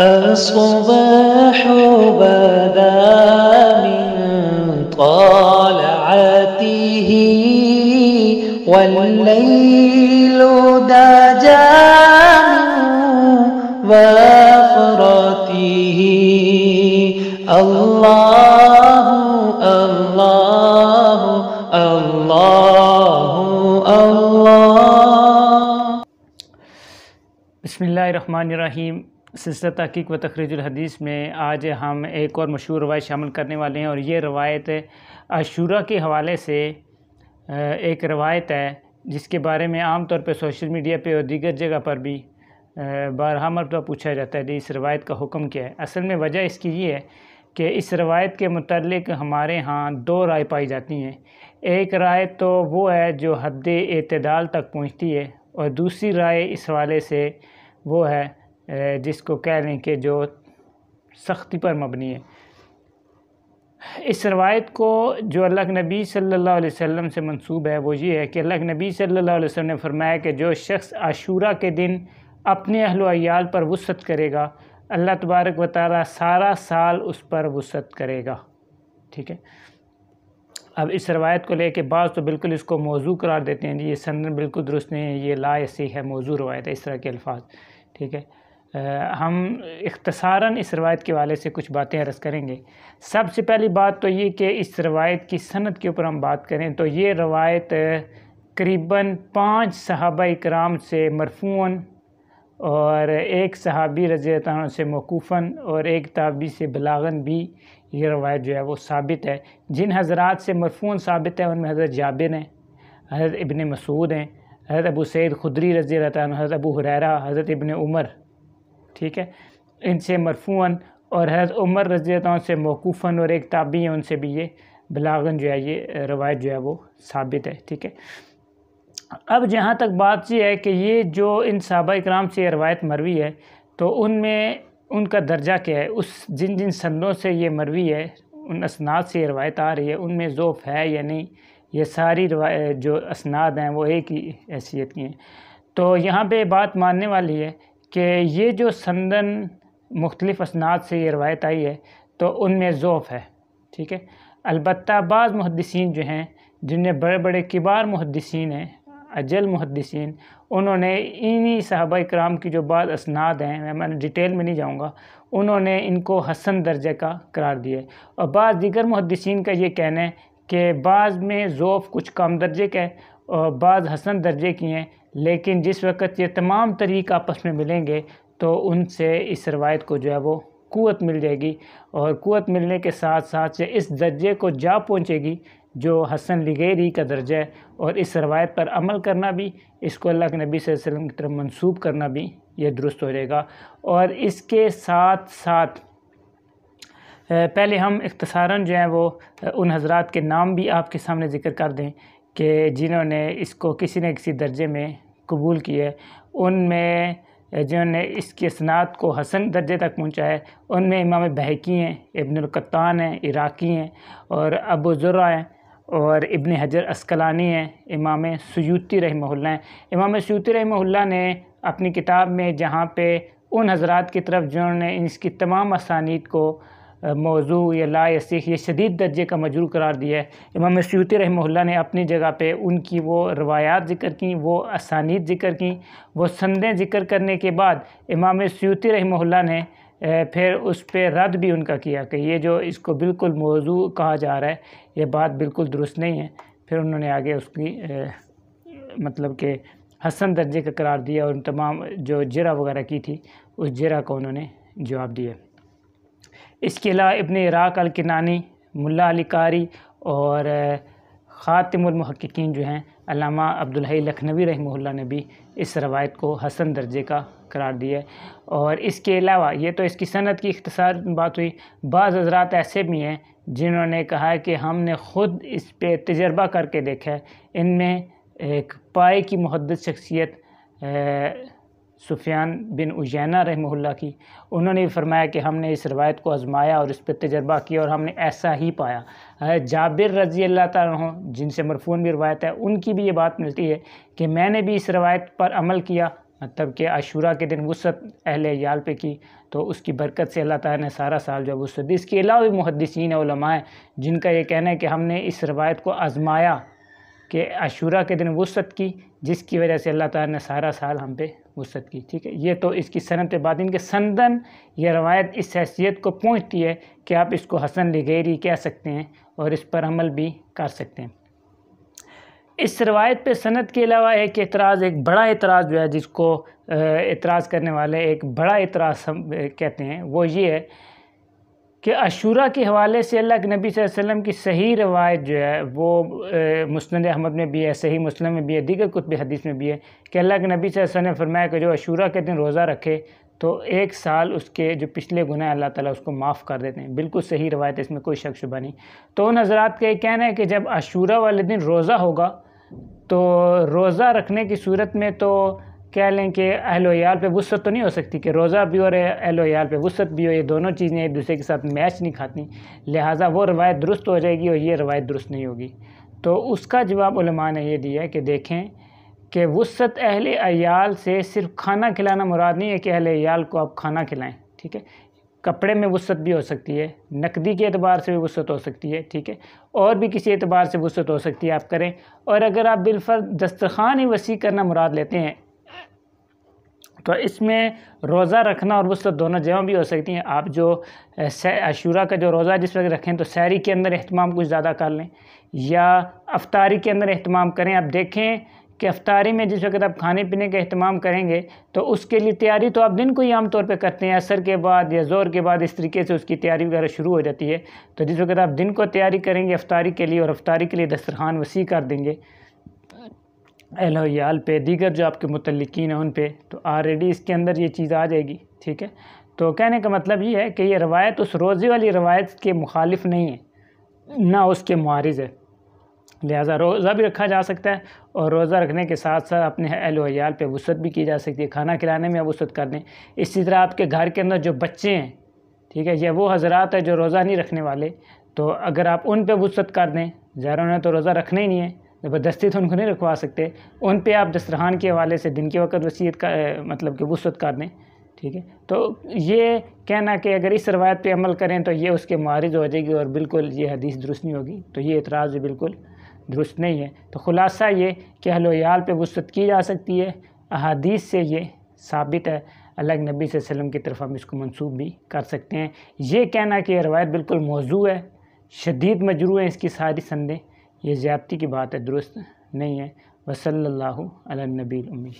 الصباح بدا من طالعته والليل دجى من وفرته الله الله الله الله۔ بسم اللہ الرحمن الرحیم۔ سلسلہ تحقیق و تخریج الحدیث میں آج ہم ایک اور مشہور روایت شامل کرنے والے ہیں، اور یہ روایت عاشوراء کے حوالے سے ایک روایت ہے جس کے بارے میں عام طور پہ سوشل میڈیا پہ اور دیگر جگہ پر بھی بارہا مرتبہ پوچھا جاتا ہے کہ اس روایت کا حکم کیا ہے۔ اصل میں وجہ اس کی یہ ہے کہ اس روایت کے متعلق ہمارے ہاں دو رائے پائی جاتی ہیں۔ ایک رائے تو وہ ہے جو حد اعتدال تک پہنچتی ہے، اور دوسری رائے اس حوالے سے وہ ہے جس کو کہہ لیں کہ جو سختی پر مبنی ہے۔ اس روایت کو جو اللہ کے نبی صلی اللہ علیہ وسلم سے منسوب ہے وہ یہ ہے کہ اللہ کے نبی صلی اللہ علیہ وسلم نے فرمایا کہ جو شخص عاشوراء کے دن اپنے اہل و عیال پر وسعت کرے گا، اللہ تبارک و تعالیٰ سارا سال اس پر وسعت کرے گا۔ ٹھیک ہے، اب اس روایت کو لے کے بعض تو بالکل اس کو موضوع قرار دیتے ہیں، یہ سند بالکل درست نہیں ہے، یہ لا یصح ہے، موضوع روایت ہے، اس طرح کے الفاظ۔ ٹھیک ہے، ہم اختصاراً اس روایت کے حوالے سے کچھ باتیں عرض کریں گے۔ سب سے پہلی بات تو یہ کہ اس روایت کی سند کے اوپر ہم بات کریں تو یہ روایت قریباً 5 صحابہ اکرام سے مرفوعاً، اور ایک صحابی رضی اللہ عنہ سے موقوفاً، اور ایک تابعی سے بلاغاً بھی یہ روایت جو ہے وہ ثابت ہے۔ جن حضرات سے مرفوعاً ثابت ہے ان میں حضرت جابر ہیں، حضرت ابن مسعود ہیں، حضرت ابو سعید خدری رضی اللہ عنہ، حضرت ابو ہریرہ، حضرت ابن عمر۔ ٹھیک ہے، ان سے مرفوعاً، اور حضرت عمر رضی اللہ عنہ سے موقوفاً، اور ایک تابعی ہیں ان سے بھی یہ بلاغاً جو ہے یہ روایت جو ہے وہ ثابت ہے۔ ٹھیک ہے، اب جہاں تک بات یہ ہے کہ یہ جو ان صحابہ اکرام سے یہ روایت مروی ہے تو ان میں ان کا درجہ کیا ہے، اس جن سندوں سے یہ مروی ہے، ان اسناد سے یہ روایت آ رہی ہے، ان میں ضعف ہے یا نہیں، یہ ساری جو اسناد ہیں وہ ایک ہی حیثیت کی ہیں۔ تو یہاں پہ بات ماننے والی ہے کہ یہ جو سندن مختلف اسناد سے یہ روایت آئی ہے تو ان میں ضعف ہے۔ ٹھیک ہے، البتہ بعض محدثین جو ہیں، جن میں بڑے بڑے کبار محدثین ہیں، اجل محدثین، انہوں نے انہی صحابہ اکرام کی جو بعض اسناد ہیں، میں ڈیٹیل میں نہیں جاؤں گا، انہوں نے ان کو حسن درجے کا قرار دیا ہے، اور بعض دیگر محدثین کا یہ کہنا ہے کہ بعض میں ضعف کچھ کم درجے کا ہے اور بعض حسن درجے کی ہیں، لیکن جس وقت یہ تمام طریق آپس میں ملیں گے تو ان سے اس روایت کو جو ہے وہ قوت مل جائے گی، اور قوت ملنے کے ساتھ ساتھ سے اس درجے کو جا پہنچے گی جو حسن لغیری کا درجہ ہے، اور اس روایت پر عمل کرنا بھی، اس کو اللہ کے نبی صلی اللہ علیہ وسلم کی طرف منسوب کرنا بھی یہ درست ہو جائے گا۔ اور اس کے ساتھ ساتھ پہلے ہم اختصاراً جو ہیں وہ ان حضرات کے نام بھی آپ کے سامنے ذکر کر دیں کہ جنہوں نے اس کو کسی نہ کسی درجے میں قبول کیا ہے۔ ان میں جنہوں نے اس کے اسناد کو حسن درجے تک پہنچا ہے ان میں امام بہقی ہیں، ابن القطان ہیں، عراقی ہیں، اور ابو زرع ہیں، اور ابن حجر عسقلانی ہیں، امام سیوطی رحمہ اللہ ہیں۔ امام سیوطی رحمہ اللہ نے اپنی کتاب میں جہاں پہ ان حضرات کی طرف جنہوں نے اس کی تمام اسانید کو موضوع یا لا یصح یہ شدید درجے کا مجروح قرار دیا ہے، امام سیوطی رحمہ اللہ نے اپنی جگہ پہ ان کی وہ روایات ذکر کیں، وہ اسانید ذکر کیں، وہ سندیں ذکر کرنے کے بعد امام سیوطی رحمہ اللہ نے پھر اس پہ رد بھی ان کا کیا کہ یہ جو اس کو بالکل موضوع کہا جا رہا ہے یہ بات بالکل درست نہیں ہے۔ پھر انہوں نے آگے اس کی مطلب کہ حسن درجے کا قرار دیا، اور ان تمام جو جرح وغیرہ کی تھی اس جرح کو انہوں نے جواب دیا۔ اس کے علاوہ ابن عراق الکنانی، ملا علی قاری، اور خاتم المحققین جو ہیں علامہ عبدالحی لکھنوی رحمہ اللہ نے بھی اس روایت کو حسن درجے کا قرار دیا ہے۔ اور اس کے علاوہ یہ تو اس کی سند کی اختصار بات ہوئی، بعض حضرات ایسے بھی ہیں جنہوں نے کہا ہے کہ ہم نے خود اس پہ تجربہ کر کے دیکھا ہے۔ ان میں ایک پائے کی محدث شخصیت سفیان بن عیینہ رحمہ اللہ کی، انہوں نے بھی فرمایا کہ ہم نے اس روایت کو آزمایا اور اس پہ تجربہ کیا اور ہم نے ایسا ہی پایا۔ جابر رضی اللہ تعالیٰ عنہ جن سے مرفوعاً بھی روایت ہے، ان کی بھی یہ بات ملتی ہے کہ میں نے بھی اس روایت پر عمل کیا، مطلب کہ عاشورہ کے دن وسعت اہل عیال پہ کی تو اس کی برکت سے اللہ تعالیٰ نے سارا سال جو وسعت دی۔ اس کے علاوہ بھی محدثین علماء ہیں جن کا یہ کہنا ہے کہ ہم نے اس روایت کو آزمایا کہ عاشورہ کے دن وسعت کی، جس کی وجہ سے اللہ تعالیٰ نے سارا سال ہم پہ وسعت کی، ٹھیک ہے۔ یہ تو اس کی سند بات، ان کے سندن یہ روایت اس حیثیت کو پہنچتی ہے کہ آپ اس کو حسن لغیری کہہ سکتے ہیں اور اس پر عمل بھی کر سکتے ہیں۔ اس روایت پہ سند کے علاوہ ایک بڑا اعتراض جو ہے، جس کو اعتراض کرنے والے ایک بڑا اعتراض کہتے ہیں، وہ یہ ہے کہ عاشورہ کے حوالے سے اللہ کے نبی صلی اللہ علیہ وسلم کی صحیح روایت جو ہے وہ مسند احمد میں بھی ہے، صحیح مسلم میں بھی ہے، دیگر کتب حدیث میں بھی ہے کہ اللہ کے نبی صلی اللہ علیہ وسلم نے فرمایا کہ جو عاشورہ کے دن روزہ رکھے تو 1 سال اس کے جو پچھلے گناہ اللہ تعالیٰ اس کو معاف کر دیتے ہیں۔ بالکل صحیح روایت ہے، اس میں کوئی شک شبہ نہیں۔ تو ان حضرات کا یہ کہنا ہے کہ جب عاشورہ والے دن روزہ ہوگا تو روزہ رکھنے کی صورت میں تو کہہ لیں کہ اہل و عیال پہ وسعت تو نہیں ہو سکتی کہ روزہ بھی اور اہل و عیال پہ وسعت بھی ہو، یہ دونوں چیزیں ایک دوسرے کے ساتھ میچ نہیں کھاتی، لہٰذا وہ روایت درست ہو جائے گی اور یہ روایت درست نہیں ہوگی۔ تو اس کا جواب علماء نے یہ دیا ہے کہ دیکھیں کہ وسعت اہل عیال سے صرف کھانا کھلانا مراد نہیں ہے کہ اہل عیال کو آپ کھانا کھلائیں، ٹھیک ہے۔ کپڑے میں وسعت بھی ہو سکتی ہے، نقدی کے اعتبار سے بھی وسعت ہو سکتی ہے، ٹھیک ہے، اور بھی کسی اعتبار سے وسعت ہو سکتی ہے، آپ کریں۔ اور اگر آپ بالفرض دسترخوان ہی وسیع کرنا مراد لیتے ہیں تو اس میں روزہ رکھنا اور وسعت دونوں جمع بھی ہو سکتی ہیں۔ آپ جو عاشورہ کا جو روزہ جس وقت رکھیں تو سحری کے اندر اہتمام کچھ زیادہ کر لیں یا افطاری کے اندر اہتمام کریں۔ آپ دیکھیں کہ افطاری میں جس وقت آپ کھانے پینے کا اہتمام کریں گے تو اس کے لیے تیاری تو آپ دن کو ہی عام طور پہ کرتے ہیں، عصر کے بعد یا ظہر کے بعد اس طریقے سے اس کی تیاری وغیرہ شروع ہو جاتی ہے۔ تو جس وقت آپ دن کو تیاری کریں گے افطاری کے لیے اور افطاری کے لیے دسترخوان وسیع کر دیں گے اہل و عیال پہ، دیگر جو آپ کے متعلقین ہیں ان پہ، تو آلریڈی اس کے اندر یہ چیز آ جائے گی، ٹھیک ہے۔ تو کہنے کا مطلب یہ ہے کہ یہ روایت اس روزے والی روایت کے مخالف نہیں ہے، نہ اس کے معارض ہے، لہٰذا روزہ بھی رکھا جا سکتا ہے اور روزہ رکھنے کے ساتھ ساتھ اپنے اہل و عیال پہ وسعت بھی کی جا سکتی ہے، کھانا کھلانے میں وسعت کر دیں۔ اسی طرح آپ کے گھر کے اندر جو بچے ہیں، ٹھیک ہے، یا وہ حضرات ہیں جو روزہ نہیں رکھنے والے، تو اگر آپ ان پہ وسعت کر دیں، ظاہر انہیں تو روزہ رکھنا ہی نہیں ہے، زبردستی تو ان کو نہیں رکھوا سکتے، ان پہ آپ دسترخوان کے حوالے سے دن کے وقت وسعت کا مطلب کہ وسعت کر دیں، ٹھیک ہے۔ تو یہ کہنا کہ اگر اس روایت پہ عمل کریں تو یہ اس کے معارض ہو جائے گی اور بالکل یہ حدیث درست نہیں ہوگی، تو یہ اعتراض بھی بالکل درست نہیں ہے۔ تو خلاصہ یہ کہ اہل و عیال پہ وسعت کی جا سکتی ہے، احادیث سے یہ ثابت ہے، اللہ کے نبی صلی اللہ علیہ وسلم کی طرف ہم اس کو منسوب بھی کر سکتے ہیں۔ یہ کہنا کہ یہ روایت بالکل موضوع ہے، شدید مجروح ہے اس کی ساری سندیں، یہ زیادتی کی بات ہے، درست نہیں ہے۔ وصلی اللہ علی النبی الامی۔